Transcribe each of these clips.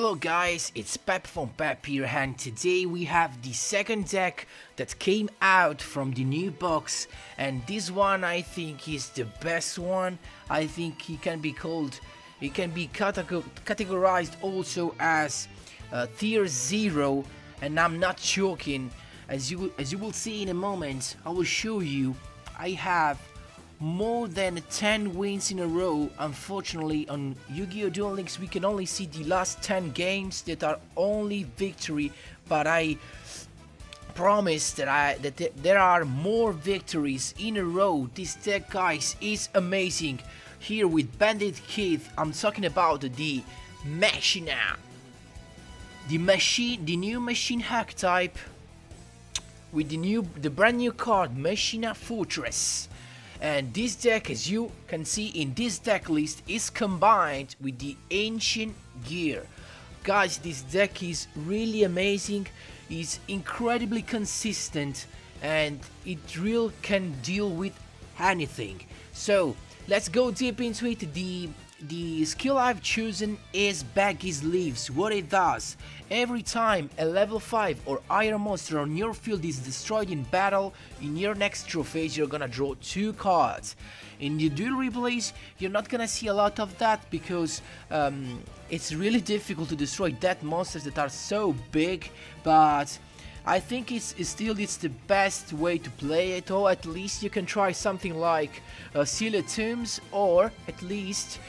Hello guys, it's Pep from Pep here, and today we have the second deck that came out from the new box, and this one I think is the best one. I think he can be categorized also as tier 0, and I'm not joking. As you will see in a moment, I will show you I have more than 10 wins in a row. Unfortunately, on Yu-Gi-Oh! Duel Links we can only see the last 10 games that are only victory, but I promise that there are more victories in a row. This deck, guys, is amazing. Here with Bandit Kid, I'm talking about the Machina, the new machine hack type with the brand new card Machina Fortress. And this deck, as you can see in this deck list, is combined with the ancient gear. Guys, this deck is really amazing, is incredibly consistent, and it really can deal with anything. So let's go deep into it. The skill I've chosen is Baggy Sleeves. What it does: every time a level 5 or higher monster on your field is destroyed in battle, in your next draw phase you're gonna draw 2 cards. In the duel replays you're not gonna see a lot of that because it's really difficult to destroy dead monsters that are so big, but I think it's the best way to play it, or at least you can try something like Sealed Tombs, or at least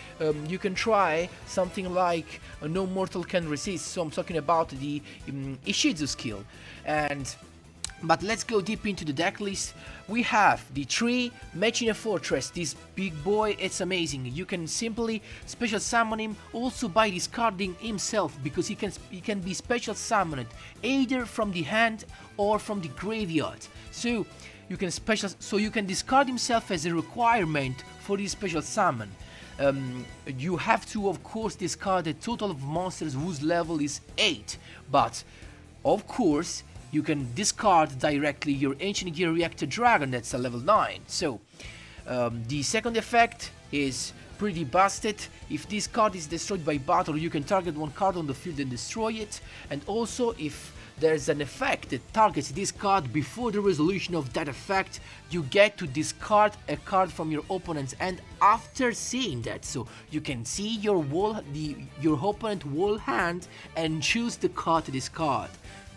you can try something like No Mortal Can Resist. So I'm talking about the Ishizu skill. But let's go deep into the deck list. We have the 3 Machina Fortress. This big boy, it's amazing. You can simply special summon him also by discarding himself, because he can be special summoned either from the hand or from the graveyard. So you can discard himself as a requirement for this special summon. You have to, of course, discard a total of monsters whose level is 8, but of course you can discard directly your Ancient Gear Reactor Dragon, that's a level 9. So the second effect is pretty busted. If this card is destroyed by battle, you can target one card on the field and destroy it. And also, if there's an effect that targets this card before the resolution of that effect, you get to discard a card from your opponent's hand after seeing that. So you can see your opponent's whole hand and choose the card to discard.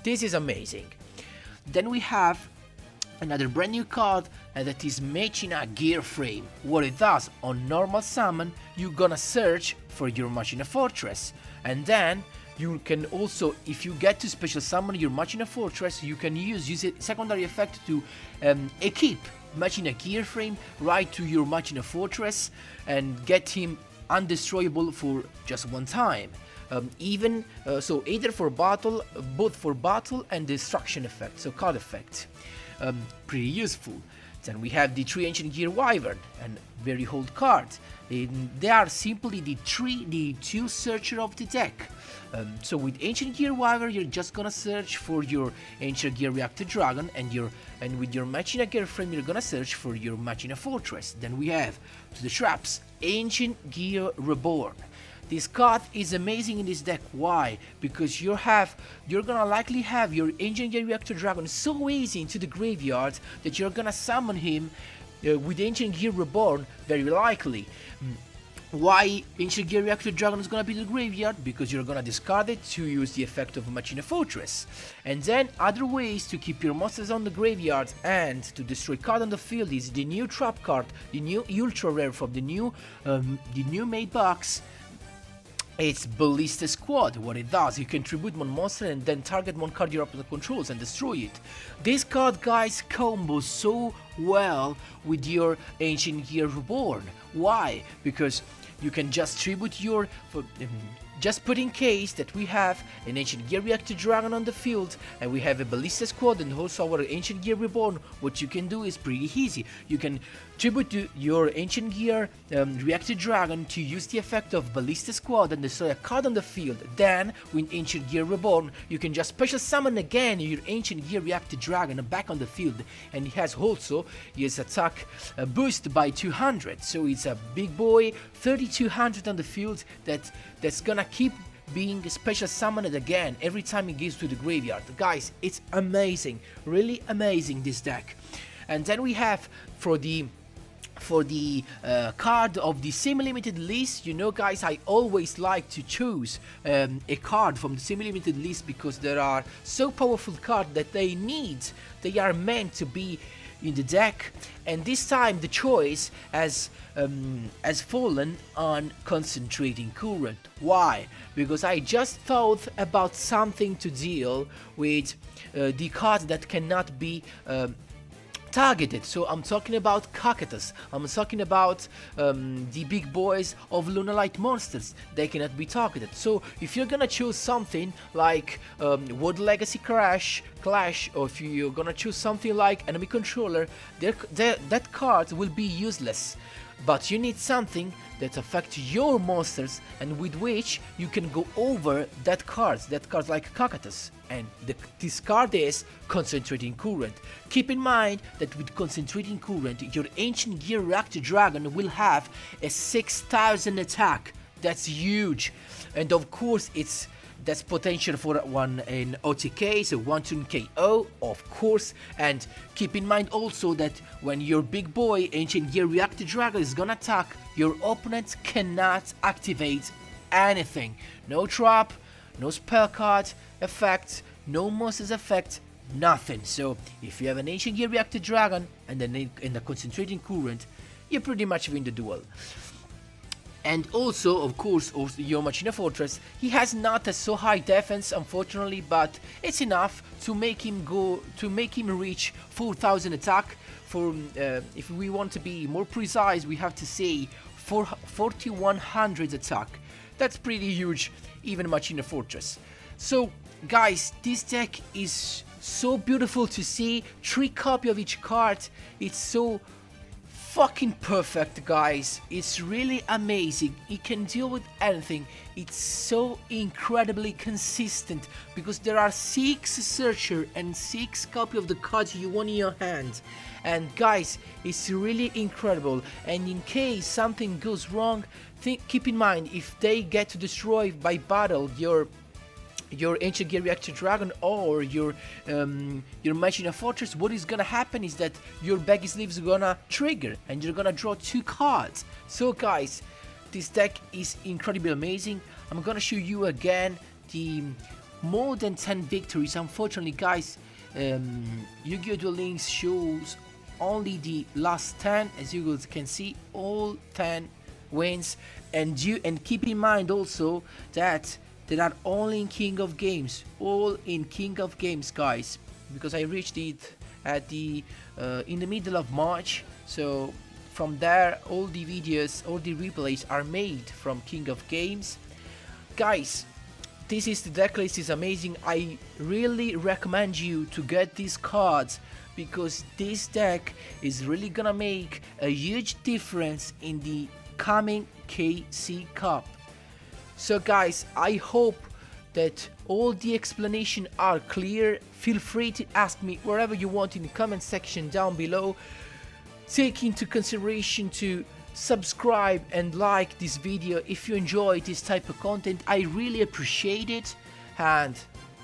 This is amazing. Then we have another brand new card, and that is Machina Gear Frame. What it does: on normal summon you're gonna search for your Machina Fortress, and then you can also, if you get to special summon your Machina Fortress, you can use a secondary effect to equip Machina Gear Frame right to your Machina Fortress and get him undestroyable for just one time. So either for battle, both for battle and destruction effect, so card effect. Pretty useful. Then we have the 3 Ancient Gear Wyvern, and very old card. They are simply the 2 searcher of the deck. So with Ancient Gear Wyvern you're just gonna search for your Ancient Gear Reactor Dragon, and with your Machina Gear Frame you're gonna search for your Machina Fortress. Then we have, to the traps, Ancient Gear Reborn. This card is amazing in this deck. Why? Because you're gonna likely have your Ancient Gear Reactor Dragon so easy into the graveyard that you're gonna summon him with Ancient Gear Reborn, very likely. Why Ancient Gear Reactor Dragon is gonna be in the graveyard? Because you're gonna discard it to use the effect of Machina Fortress. And then other ways to keep your monsters on the graveyard and to destroy card on the field is the new trap card, the new ultra rare from the new made box. It's Ballista Squad. What it does: you can tribute one monster and then target one card your opponent controls and destroy it. This card, guys, combos so well with your Ancient Gear Reborn. Why? Because you can just tribute just put in case that we have an Ancient Gear Reactor Dragon on the field and we have a Ballista Squad and also our Ancient Gear Reborn. What you can do is pretty easy. You can tribute to your Ancient Gear Reactor Dragon to use the effect of Ballista Squad and destroy a card on the field. Then, with Ancient Gear Reborn, you can just special summon again your Ancient Gear Reactor Dragon back on the field, and it has also his attack boost by 200. So it's a big boy, 3200 on the field that's gonna keep being special summoned again every time he goes to the graveyard. Guys, it's amazing, really amazing, this deck. And then we have for the card of the semi-limited list, you know guys, I always like to choose a card from the semi-limited list because there are so powerful cards that they are meant to be in the deck, and this time the choice has fallen on Concentrating Current. Why? Because I just thought about something to deal with the cards that cannot be targeted. So I'm talking about Cocytus, I'm talking about the big boys of Lunalight monsters. They cannot be targeted. So if you're gonna choose something like World Legacy Clash, or if you're gonna choose something like Enemy Controller, that card will be useless. But you need something that affects your monsters and with which you can go over that card like Cocytus. And this card is Concentrating Current. Keep in mind that with Concentrating Current, your Ancient Gear Reactor Dragon will have a 6000 attack. That's huge. And of course, that's potential for one in OTK, so 1-turn KO, of course. And keep in mind also that when your big boy Ancient Gear Reactor Dragon is gonna attack, your opponent cannot activate anything. No trap, no spell card effect, no monsters effect, nothing. So if you have an Ancient Gear Reactor Dragon and then in the Concentrating Current, you pretty much win the duel. And also, of course, your Machina Fortress, he has not a so high defense, unfortunately, but it's enough to make him reach 4000 attack. For if we want to be more precise, we have to say 4100 attack. That's pretty huge, even Machina Fortress. So, guys, this deck is so beautiful to see. 3 copies of each card. It's so fucking perfect, guys. It's really amazing. It can deal with anything. It's so incredibly consistent because there are 6 searcher and 6 copy of the cards you want in your hand. And guys, it's really incredible. And in case something goes wrong, keep in mind, if they get destroyed by battle, your Ancient Gear Reactor Dragon or your Machina Fortress, what is gonna happen is that your Baggy Sleeves gonna trigger and you're gonna draw 2 cards. So guys, this deck is incredibly amazing. I'm gonna show you again the more than 10 victories. Unfortunately, guys, Yu-Gi-Oh! Duel Links shows only the last 10. As you guys can see, all 10 wins. And keep in mind also that they are all in King of Games, all in King of Games, guys, because I reached it at the in the middle of March. So from there, all the videos, all the replays are made from King of Games. Guys, this is the deck list, is amazing. I really recommend you to get these cards because this deck is really gonna make a huge difference in the coming KC Cup. So guys, I hope that all the explanations are clear. Feel free to ask me wherever you want in the comment section down below. Take into consideration to subscribe and like this video if you enjoy this type of content. I really appreciate it. And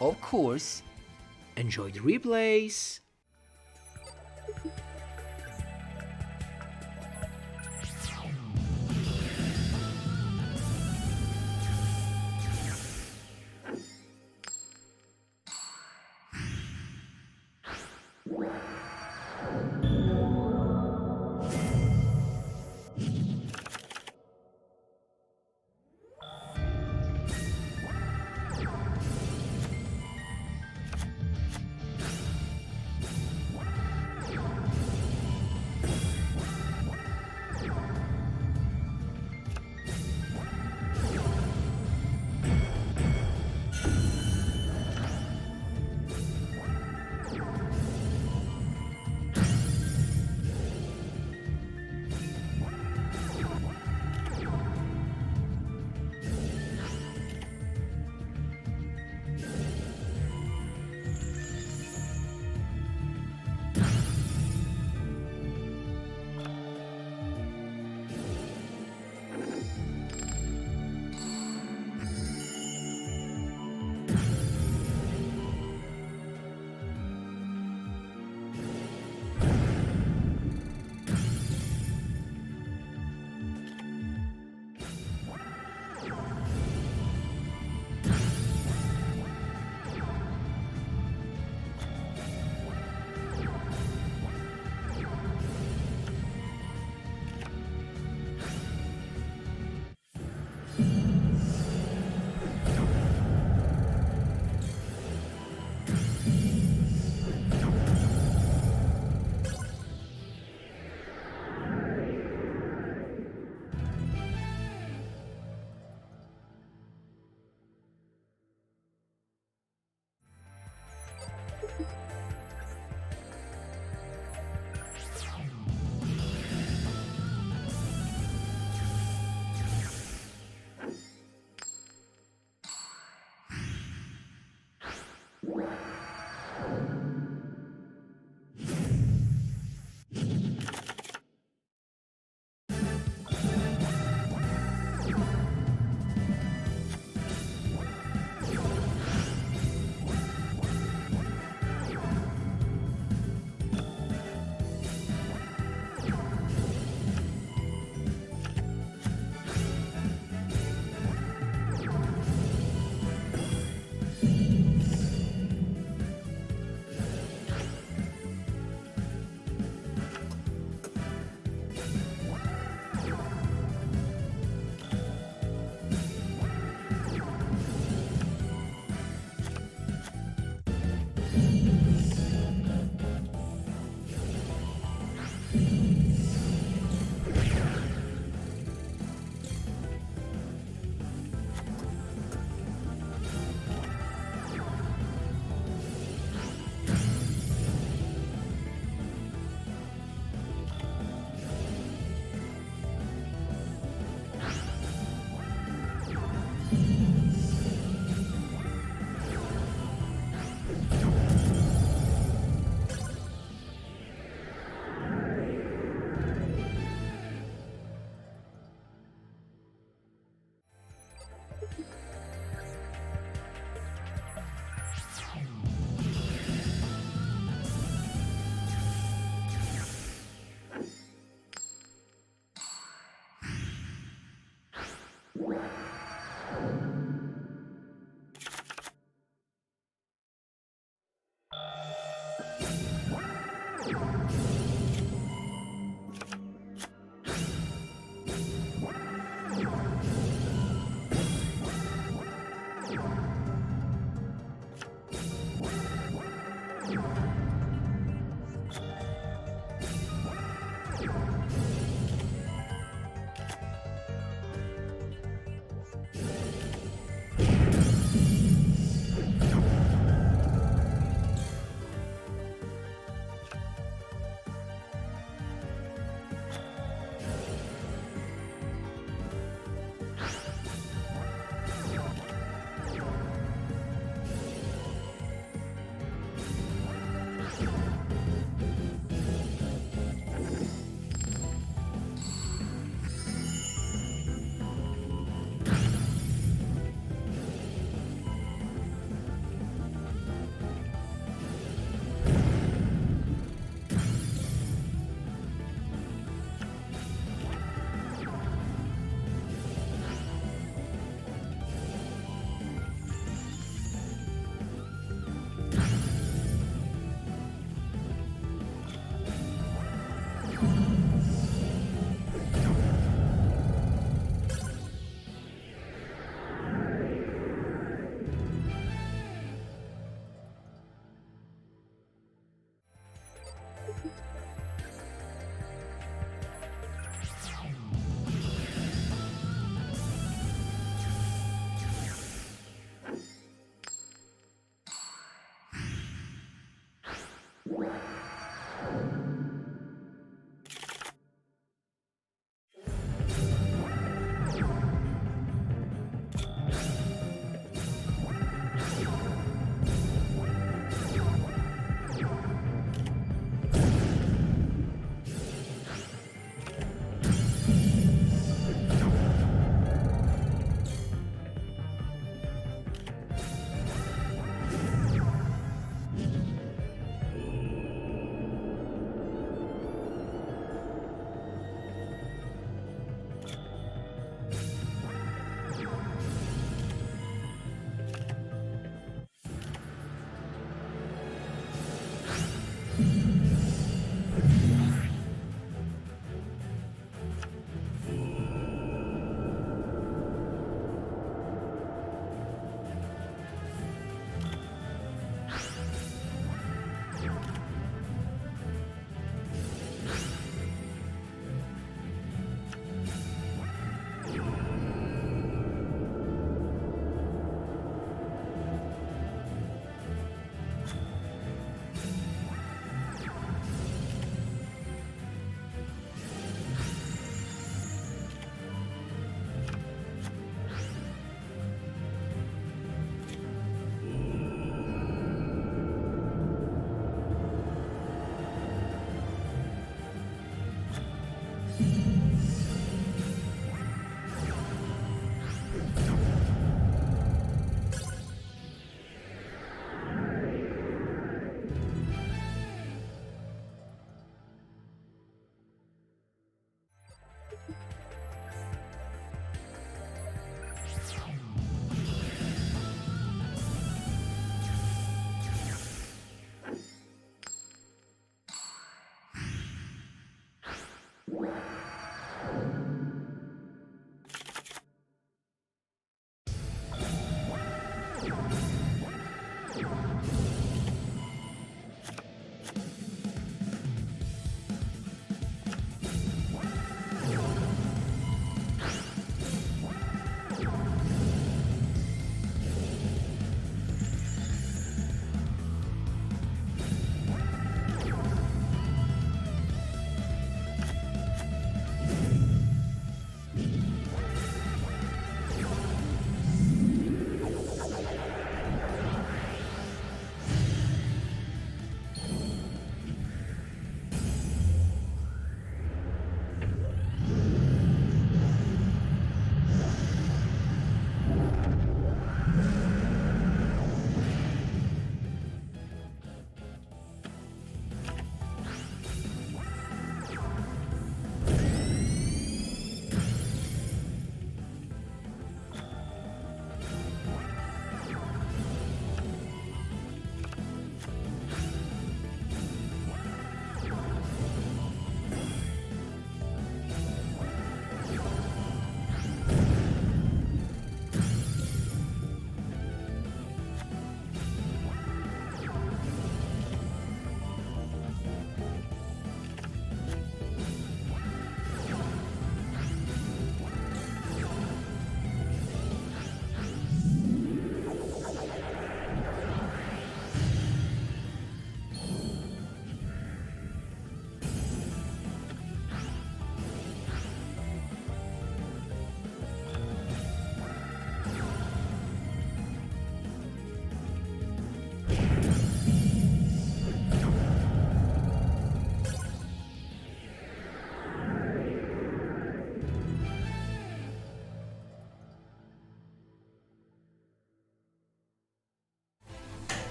of course, enjoy the replays.